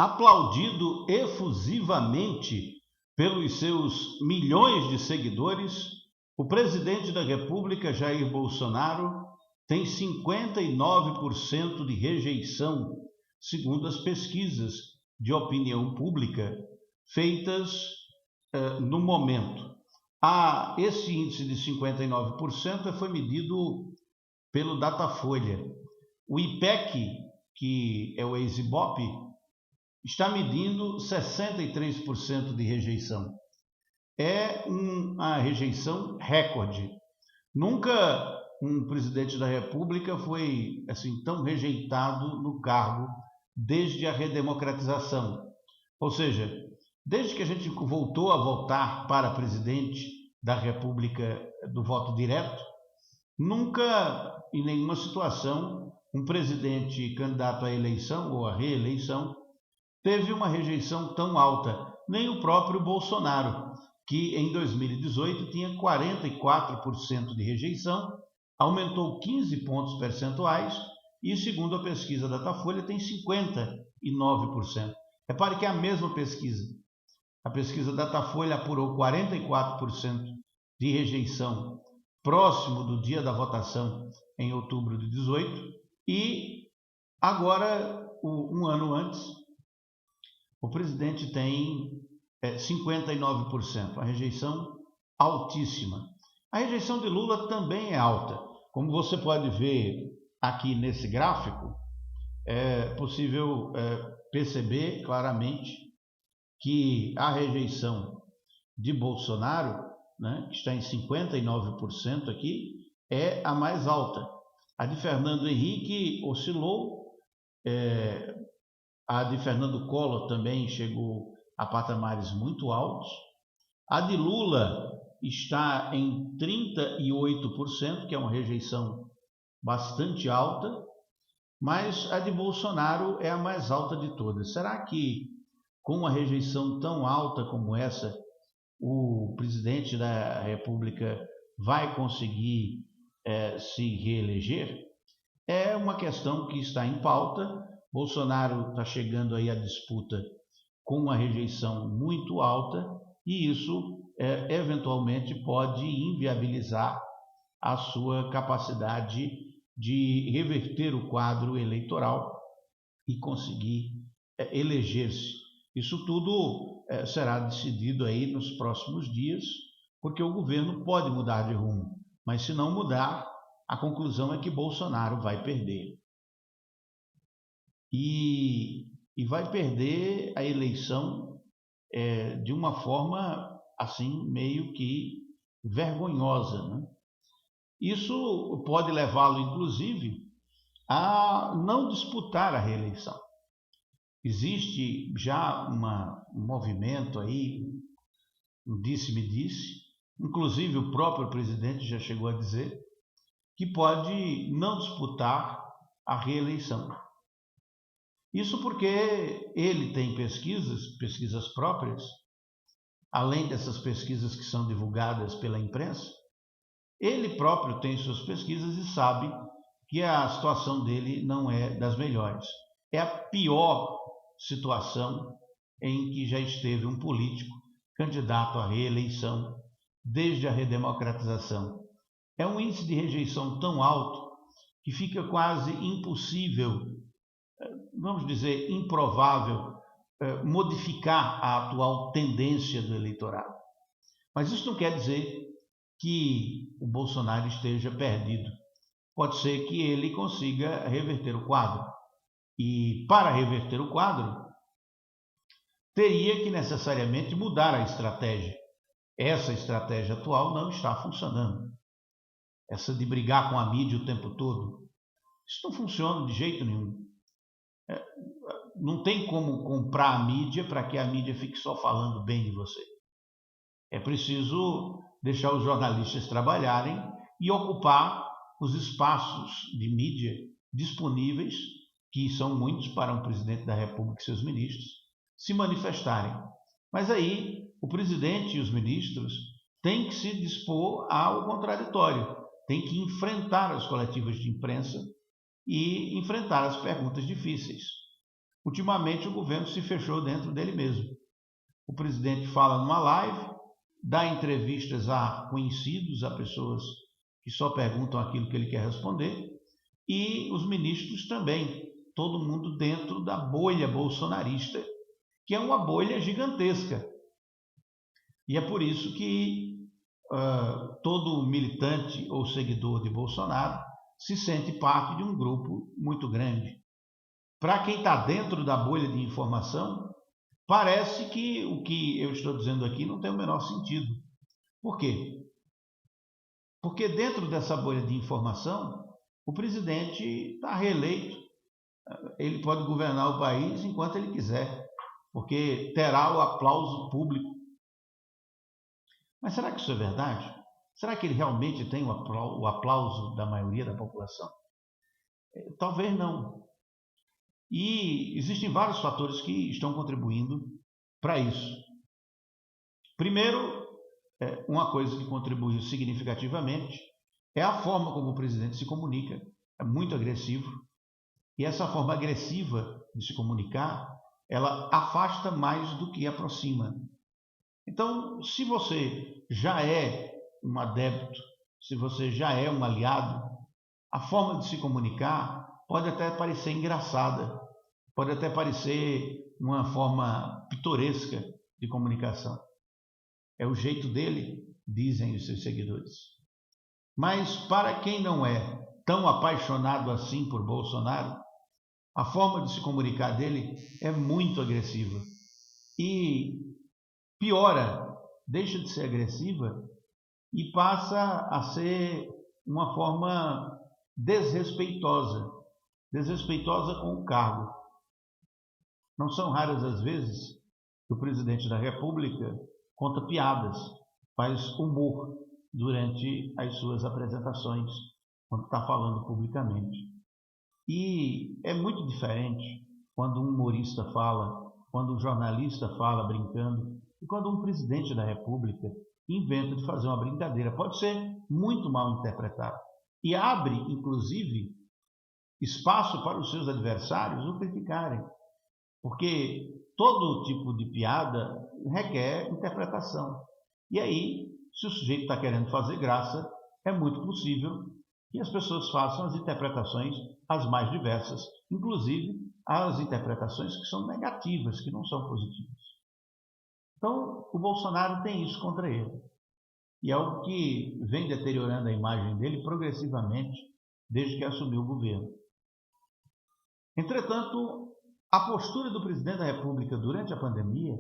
aplaudido efusivamente pelos seus milhões de seguidores, o presidente da República, Jair Bolsonaro, tem 59% de rejeição, segundo as pesquisas de opinião pública feitas no momento. Esse índice de 59% foi medido pelo Datafolha. O IPEC, que é o ex-Ibope, está medindo 63% de rejeição. É uma rejeição recorde. Nunca um presidente da República foi assim tão rejeitado no cargo desde a redemocratização. Ou seja, desde que a gente voltou a votar para presidente da República do voto direto, nunca, em nenhuma situação, um presidente candidato à eleição ou à reeleição teve uma rejeição tão alta. Nem o próprio Bolsonaro, que em 2018 tinha 44% de rejeição, aumentou 15 pontos percentuais e, segundo a pesquisa da Datafolha, tem 59%. Repare que é a mesma pesquisa. A pesquisa da Datafolha apurou 44% de rejeição próximo do dia da votação em outubro de 2018 e agora, um ano antes, o presidente tem 59%, a rejeição altíssima. A rejeição de Lula também é alta. Como você pode ver aqui nesse gráfico, é possível perceber claramente que a rejeição de Bolsonaro, né, que está em 59% aqui, é a mais alta. A de Fernando Henrique oscilou, a de Fernando Collor também chegou a patamares muito altos. A de Lula está em 38%, que é uma rejeição bastante alta, mas a de Bolsonaro é a mais alta de todas. Será que, com uma rejeição tão alta como essa, o presidente da República vai conseguir se reeleger? É uma questão que está em pauta. Bolsonaro está chegando aí à disputa com uma rejeição muito alta e isso eventualmente pode inviabilizar a sua capacidade de reverter o quadro eleitoral e conseguir eleger-se. Isso tudo será decidido aí nos próximos dias, porque o governo pode mudar de rumo, mas se não mudar, a conclusão é que Bolsonaro vai perder. E vai perder a eleição de uma forma assim meio que vergonhosa, né? Isso pode levá-lo, inclusive, a não disputar a reeleição. Existe já um movimento aí, um disse-me-disse, inclusive o próprio presidente já chegou a dizer que pode não disputar a reeleição. Isso porque ele tem pesquisas próprias, além dessas pesquisas que são divulgadas pela imprensa, ele próprio tem suas pesquisas e sabe que a situação dele não é das melhores. É a pior situação em que já esteve um político candidato à reeleição desde a redemocratização. É um índice de rejeição tão alto que fica quase impossível, vamos dizer, improvável, modificar a atual tendência do eleitorado. Mas isso não quer dizer que o Bolsonaro esteja perdido. Pode ser que ele consiga reverter o quadro. E para reverter o quadro, teria que necessariamente mudar a estratégia. Essa estratégia atual não está funcionando. Essa de brigar com a mídia o tempo todo, isso não funciona de jeito nenhum. Não tem como comprar a mídia para que a mídia fique só falando bem de você. É preciso deixar os jornalistas trabalharem e ocupar os espaços de mídia disponíveis, que são muitos para um presidente da República e seus ministros, se manifestarem. Mas aí o presidente e os ministros têm que se dispor ao contraditório, têm que enfrentar as coletivas de imprensa e enfrentar as perguntas difíceis. ultimamente o governo se fechou dentro dele mesmo. O presidente fala numa live, dá entrevistas a conhecidos, a pessoas que só perguntam aquilo que ele quer responder, e os ministros também, todo mundo dentro da bolha bolsonarista, que é uma bolha gigantesca. E é por isso que todo militante ou seguidor de Bolsonaro se sente parte de um grupo muito grande. Para quem está dentro da bolha de informação, parece que o que eu estou dizendo aqui não tem o menor sentido. Por quê? Porque dentro dessa bolha de informação, o presidente está reeleito. Ele pode governar o país enquanto ele quiser, porque terá o aplauso público. Mas será que isso é verdade? Será que ele realmente tem o aplauso da maioria da população? Talvez não. E existem vários fatores que estão contribuindo para isso. Primeiro, uma coisa que contribuiu significativamente é a forma como o presidente se comunica. É muito agressivo. E essa forma agressiva de se comunicar, ela afasta mais do que aproxima. Então, se você já é um adepto, se você já é um aliado, a forma de se comunicar pode até parecer engraçada, pode até parecer uma forma pitoresca de comunicação. É o jeito dele, dizem os seus seguidores. Mas para quem não é tão apaixonado assim por Bolsonaro, a forma de se comunicar dele é muito agressiva. E piora, deixa de ser agressiva e passa a ser uma forma desrespeitosa com o cargo. Não são raras as vezes que o presidente da República conta piadas, faz humor durante as suas apresentações, quando está falando publicamente. E é muito diferente quando um humorista fala, quando um jornalista fala brincando, e quando um presidente da República inventa de fazer uma brincadeira. Pode ser muito mal interpretado. E abre, inclusive, espaço para os seus adversários o criticarem. Porque todo tipo de piada requer interpretação. E aí, se o sujeito está querendo fazer graça, é muito possível que as pessoas façam as interpretações as mais diversas, inclusive as interpretações que são negativas, que não são positivas. Então, o Bolsonaro tem isso contra ele. E é algo que vem deteriorando a imagem dele progressivamente desde que assumiu o governo. Entretanto, a postura do presidente da República durante a pandemia,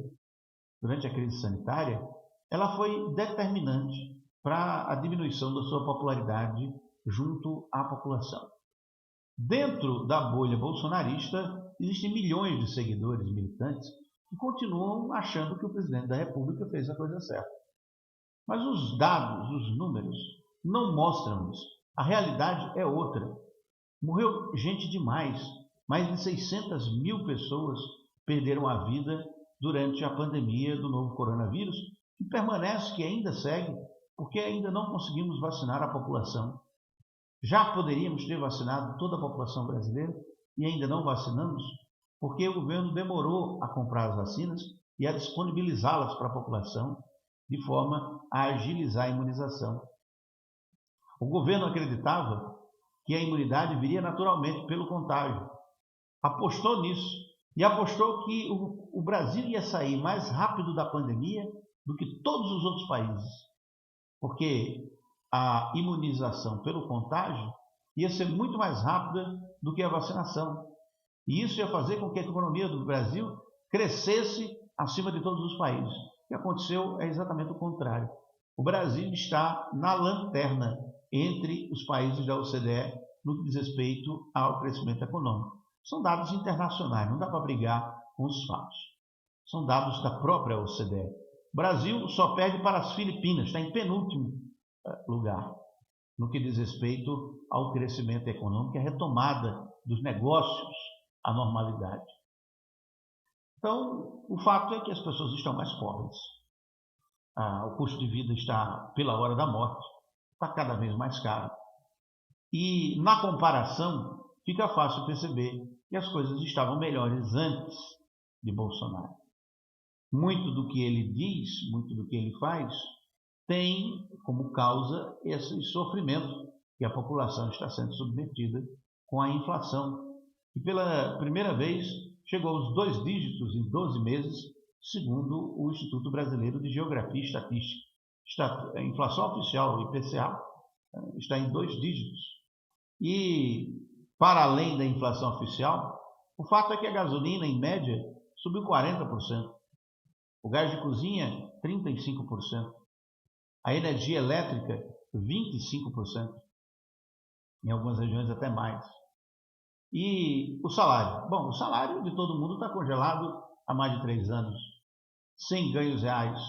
durante a crise sanitária, ela foi determinante para a diminuição da sua popularidade junto à população. Dentro da bolha bolsonarista, existem milhões de seguidores militantes que continuam achando que o presidente da República fez a coisa certa. Mas os dados, os números, não mostram isso. A realidade é outra. Morreu gente demais. Mais de 600 mil pessoas perderam a vida durante a pandemia do novo coronavírus, que permanece, que ainda segue, porque ainda não conseguimos vacinar a população. Já poderíamos ter vacinado toda a população brasileira e ainda não vacinamos, porque o governo demorou a comprar as vacinas e a disponibilizá-las para a população, de forma a agilizar a imunização. O governo acreditava que a imunidade viria naturalmente pelo contágio. Apostou nisso e apostou que o Brasil ia sair mais rápido da pandemia do que todos os outros países, porque a imunização pelo contágio ia ser muito mais rápida do que a vacinação. E isso ia fazer com que a economia do Brasil crescesse acima de todos os países. O que aconteceu é exatamente o contrário. O Brasil está na lanterna entre os países da OCDE no que diz respeito ao crescimento econômico. São dados internacionais, não dá para brigar com os fatos. São dados da própria OCDE. O Brasil só perde para as Filipinas, está em penúltimo lugar no que diz respeito ao crescimento econômico e a retomada dos negócios à normalidade. Então, o fato é que as pessoas estão mais pobres. O custo de vida está, pela hora da morte, está cada vez mais caro. E, na comparação, fica fácil perceber e as coisas estavam melhores antes de Bolsonaro. Muito do que ele diz, muito do que ele faz, tem como causa esse sofrimento que a população está sendo submetida com a inflação, que pela primeira vez chegou aos 2 dígitos em 12 meses, segundo o Instituto Brasileiro de Geografia e Estatística. A inflação oficial, IPCA, está em 2 dígitos. E, para além da inflação oficial, o fato é que a gasolina, em média, subiu 40%. O gás de cozinha, 35%. A energia elétrica, 25%. Em algumas regiões, até mais. E o salário? Bom, o salário de todo mundo está congelado há mais de 3 anos. Sem ganhos reais.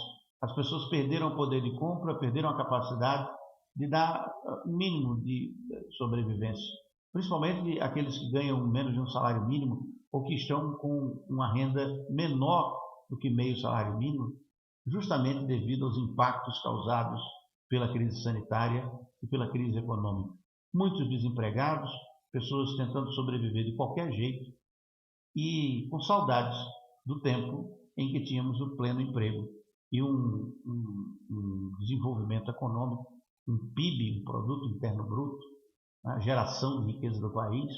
As pessoas perderam o poder de compra, perderam a capacidade de dar um mínimo de sobrevivência. Principalmente aqueles que ganham menos de um salário mínimo ou que estão com uma renda menor do que meio salário mínimo, justamente devido aos impactos causados pela crise sanitária e pela crise econômica. Muitos desempregados, pessoas tentando sobreviver de qualquer jeito e com saudades do tempo em que tínhamos o pleno emprego e um desenvolvimento econômico, um PIB, um Produto Interno Bruto, a geração de riqueza do país,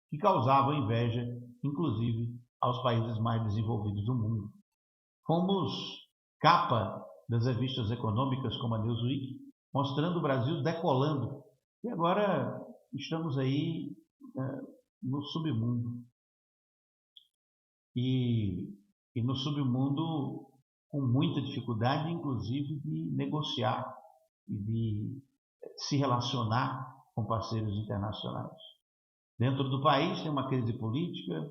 que causava inveja, inclusive, aos países mais desenvolvidos do mundo. Fomos capa das revistas econômicas como a Newsweek, mostrando o Brasil decolando. E agora estamos aí no submundo. E no submundo com muita dificuldade, inclusive, de negociar e de se relacionar com parceiros internacionais. Dentro do país tem uma crise política,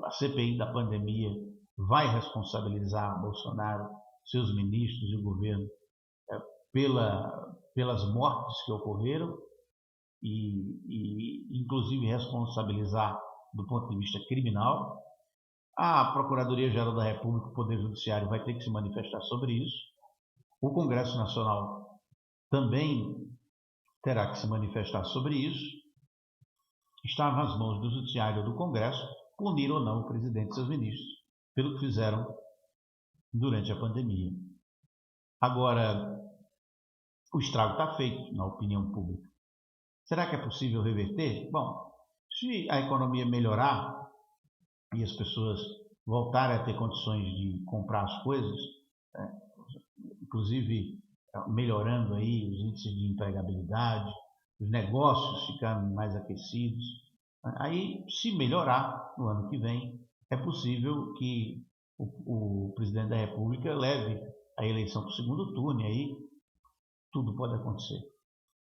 a CPI da pandemia vai responsabilizar Bolsonaro, seus ministros e o governo pelas mortes que ocorreram e inclusive responsabilizar do ponto de vista criminal. A Procuradoria-Geral da República, o Poder Judiciário, vai ter que se manifestar sobre isso. O Congresso Nacional também terá que se manifestar sobre isso. Está nas mãos do Judiciário ou do Congresso punir ou não o presidente e seus ministros pelo que fizeram durante a pandemia. Agora, o estrago está feito na opinião pública. Será que é possível reverter? Bom, se a economia melhorar e as pessoas voltarem a ter condições de comprar as coisas, inclusive melhorando aí os índices de empregabilidade, os negócios ficarem mais aquecidos, aí, se melhorar no ano que vem, é possível que o presidente da República leve a eleição para o segundo turno, e aí tudo pode acontecer.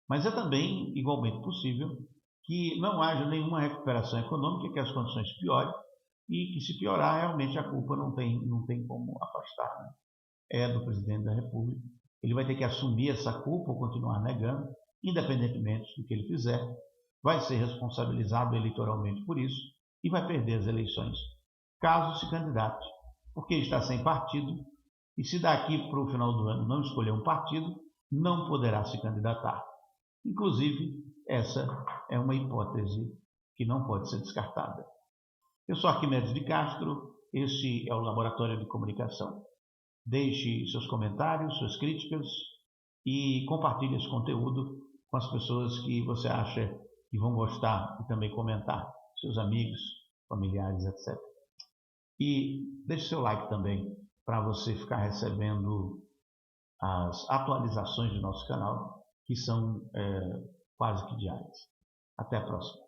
Mas é também igualmente possível que não haja nenhuma recuperação econômica, que as condições piorem, e que se piorar, realmente a culpa não tem como afastar, né? É do presidente da República. Ele vai ter que assumir essa culpa ou continuar negando, independentemente do que ele fizer, vai ser responsabilizado eleitoralmente por isso e vai perder as eleições, caso se candidate, porque está sem partido e se daqui para o final do ano não escolher um partido, não poderá se candidatar. Inclusive, essa é uma hipótese que não pode ser descartada. Eu sou Arquimedes de Castro, este é o Laboratório de Comunicação. Deixe seus comentários, suas críticas e compartilhe esse conteúdo com as pessoas que você acha que vão gostar e também comentar, seus amigos, familiares, etc. E deixe seu like também para você ficar recebendo as atualizações do nosso canal, que são quase que diárias. Até a próxima.